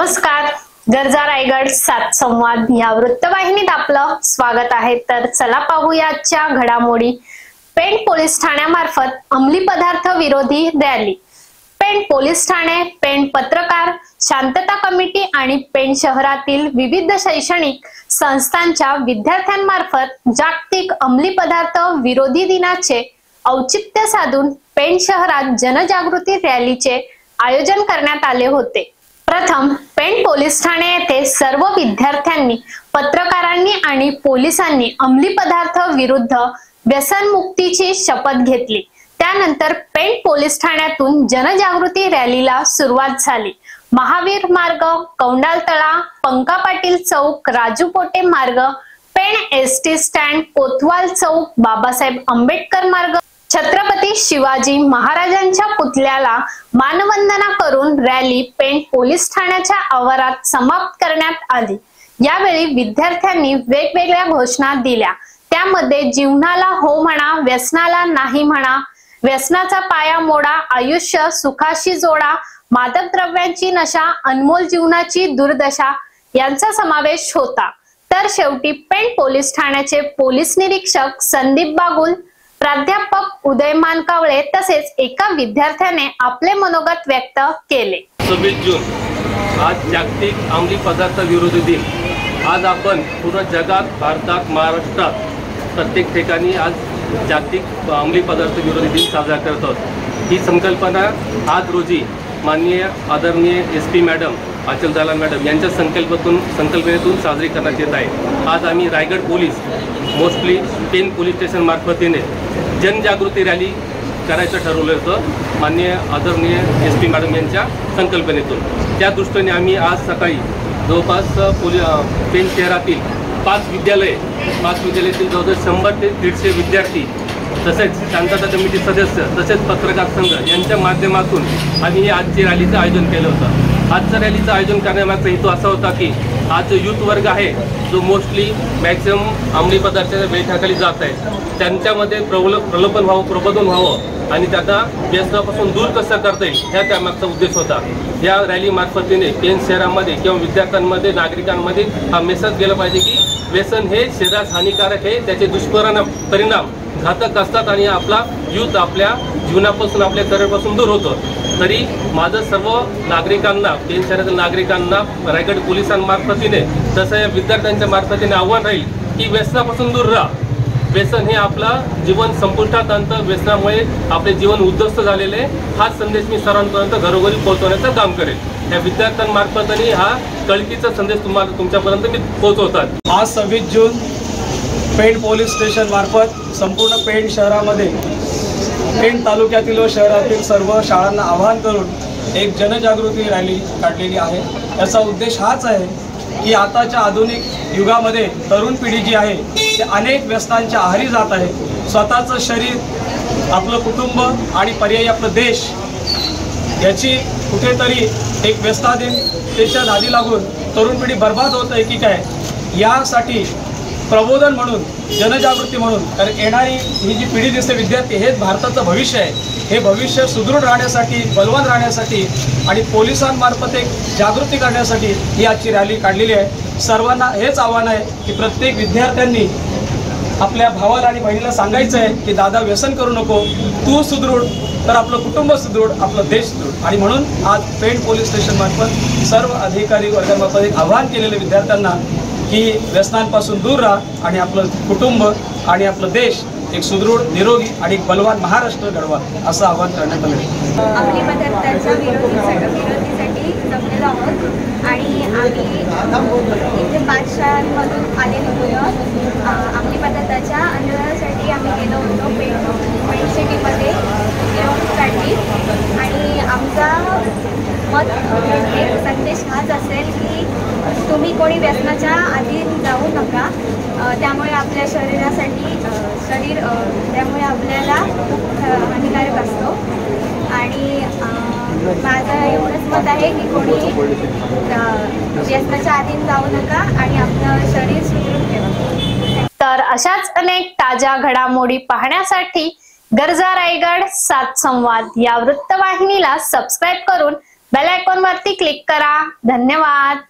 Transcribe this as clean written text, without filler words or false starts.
नमस्कार, गरजा रायगड 7 संवाद या वृत्तवाहिनीत आपलं स्वागत आहे। तर चला पाहूया आजच्या घडामोडी। पेण पोलीस ठाण्यामार्फत अंमली पदार्थ विरोधी रॅली। पेण पोलीस ठाणे, पेण पत्रकार शांतता कमिटी आणि पेण शहरातील विविध शैक्षणिक संस्थांच्या विद्यार्थ्यांमार्फत जागतिक अंमली पदार्थ विरोधी दिनाचे औचित्य साधून पेण शहरात जनजागृती रॅलीचे आयोजन करण्यात आले होते। प्रथम पेण पोलीस ठाणे येथे सर्व विद्यार्थ्यांनी, पत्रकारांनी आणि पोलिसांनी अंमली पदार्थ विरुद्ध व्यसनमुक्तीची शपथ घेतली। त्यानंतर पेण पोलीस ठाण्यातून जनजागृती रॅलीला सुरुवात झाली। महावीर मार्ग, कौंडाल तळा, पंका पाटील चौक, राजू पोटे मार्ग, पेण एसटी स्टँड, कोतवाल चौक, बाबासाहेब आंबेडकर मार्ग, छत्रपती शिवाजी महाराजांच्या पुतळ्याला मानवंदना करून रॅली पेण पोलीस ठाण्याच्या आवारात समाप्त करण्यात आली। यावेळी विद्यार्थ्यांनी वेगवेगळ्या घोषणा दिल्या। त्यामध्ये जीवनाला हो म्हणा, व्यसनाला नाही म्हणा, व्यसनाचा पाया मोडा, आयुष्य सुखाशी जोडा, मादक द्रव्यांची नशा, अनमोल जीवनाची दुर्दशा यांचा समावेश होता। तर शेवटी पेण पोलीस ठाण्याचे पोलीस निरीक्षक संदीप बागुल, प्राध्यापक उदयमान कावळे तसेच एका विद्यार्थ्याने आपले मनोगत व्यक्त केले। 26 जून आज जागतिक अंमली पदार्थ विरोधी दिन। आज आपण पूर्ण जगात, भारतात, महाराष्ट्रात प्रत्येक ठिकाणी आज जागतिक अंमली पदार्थ विरोधी दिन साजरा करत आहोत। ही संकल्पना आज रोजी माननीय आदरणीय SP मॅडम अचल दलाल मॅडम यांच्या संकल्पनेतून साजरी करण्यात येत आहे। आज आम्ही Raigad police mostly Pen police station मार्फतीने जनजागृती रॅली करायचं ठरवलं होतं माननीय आदरणीय SP मॅडम यांच्या संकल्पनेतून। त्या दृष्टीने आम्ही आज सकाळी जवळपास पेण शहरातील 5 विद्यालयातील जवळजवळ 100 ते 150 विद्यार्थी तसेच शांतता कमिटी सदस्य तसेच पत्रकार संघ यांच्या माध्यमातून आम्ही ही आजची रॅलीचं आयोजन केलं होतं। आजच्या रॅलीचं आयोजन करण्यामागचा हेतू असा होता की आज जो यूथ वर्ग आहे जो मोस्टली मॅक्सिमम अंमली पदार्थाच्या वेठाखाली जात आहे त्यांच्यामध्ये प्रलोभन व्हावं, प्रबोधन व्हावं आणि त्यांना व्यसनापासून दूर कसं करता येईल ह्या त्यामागचा उद्देश होता। या रॅली मार्फतीने पेण शहरामध्ये किंवा विद्यार्थ्यांमध्ये, नागरिकांमध्ये हा मेसेज गेला पाहिजे की व्यसन हे शरीरास हानिकारक आहे, त्याचे दुष्परिणाम घातक असतात आणि आपला यूथ आपल्या जीवनापासून, आपल्या करिअरपासून दूर होतो। तरी माझं सर्व नागरिकांना, पेण शहरातील नागरिकांना रायगड पोलिसांमार्फतीने तसं या विद्यार्थ्यांच्या मार्फतीने आव्हान राहील की व्यसनापासून दूर राहा। व्यसन हे आपला जीवन संपुष्टात आणतं, व्यसनामुळे आपले जीवन उद्ध्वस्त झालेले, हा संदेश मी सर्वांपर्यंत घरोघरी पोहोचवण्याचं काम करेल। या विद्यार्थ्यांमार्फतीने हा कळकीचा संदेश तुमच्यापर्यंत मी पोहोचवतात। आज 26 जून पेण पोलीस स्टेशन मार्फत संपूर्ण पेण शहरामध्ये, पेण तालुक्यातील व शहरातील सर्व शाळांना आवाहन करून एक जनजागृती रॅली काढलेली आहे। याचा उद्देश हाच आहे की आताच्या आधुनिक युगामध्ये तरुण पिढी जी आहे ते अनेक व्यसनांच्या आहारी जात आहे। स्वतःचं शरीर, आपलं कुटुंब आणि पर्यायी आपलं देश याची कुठेतरी एक व्यसनाधीनतेच्या नादी लागून तरुण पिढी बर्बाद होत आहे की काय, यासाठी प्रबोधन म्हणून, जनजागृती म्हणून, कारण येणारी ही जी पिढी दिसते विद्यार्थी हेच भारताचं भविष्य आहे। हे भविष्य सुदृढ राहण्यासाठी, बलवान राहण्यासाठी आणि पोलिसांमार्फत एक जागृती करण्यासाठी ही आजची रॅली काढलेली आहे। सर्वांना हेच आव्हान आहे की प्रत्येक विद्यार्थ्यांनी आपल्या भावाला आणि बहिणीला सांगायचं आहे की दादा व्यसन करू नको, तू सुदृढ तर आपलं कुटुंब सुदृढ, आपलं देश सुदृढ। आणि म्हणून आज पेण पोलीस स्टेशन मार्फत सर्व अधिकारी वर्गामार्फत एक आव्हान केलेलं विद्यार्थ्यांना की व्यसनांपासून दूर राहा आणि आपलं कुटुंब आणि आपलं देश एक सुदृढ, निरोगी आणि एक बलवान महाराष्ट्र घडवा असं आवाहन करण्यात आलं। अंमली पदार्थांच्या विरोधीसाठी जमलेलो आहोत आणि आम्ही इथे 5 शाळांमधून आलेलो होतो। अंमली पदार्थाच्या आंदोलनासाठी आम्ही गेलो होतो पेण सिटीमध्ये काढली आणि आमचा मत एक संदेश हाच असेल की तुम्ही कोणी व्यसनाच्या आधी जाऊ नका। त्यामुळे आपल्या शरीरासाठी त्यामुळे आपल्याला खूप हानिकारक असतो आणि माझं एवढंच मत आहे की कोणी व्यसनाच्या आधी जाऊ नका आणि आपलं शरीर सुदृढ ठेवा। तर अशाच अनेक ताज्या घडामोडी पाहण्यासाठी गरजा रायगड 7 संवाद या वृत्तवाहिनीला सबस्क्राइब करून बेल आयकॉन वरती क्लिक करा. धन्यवाद.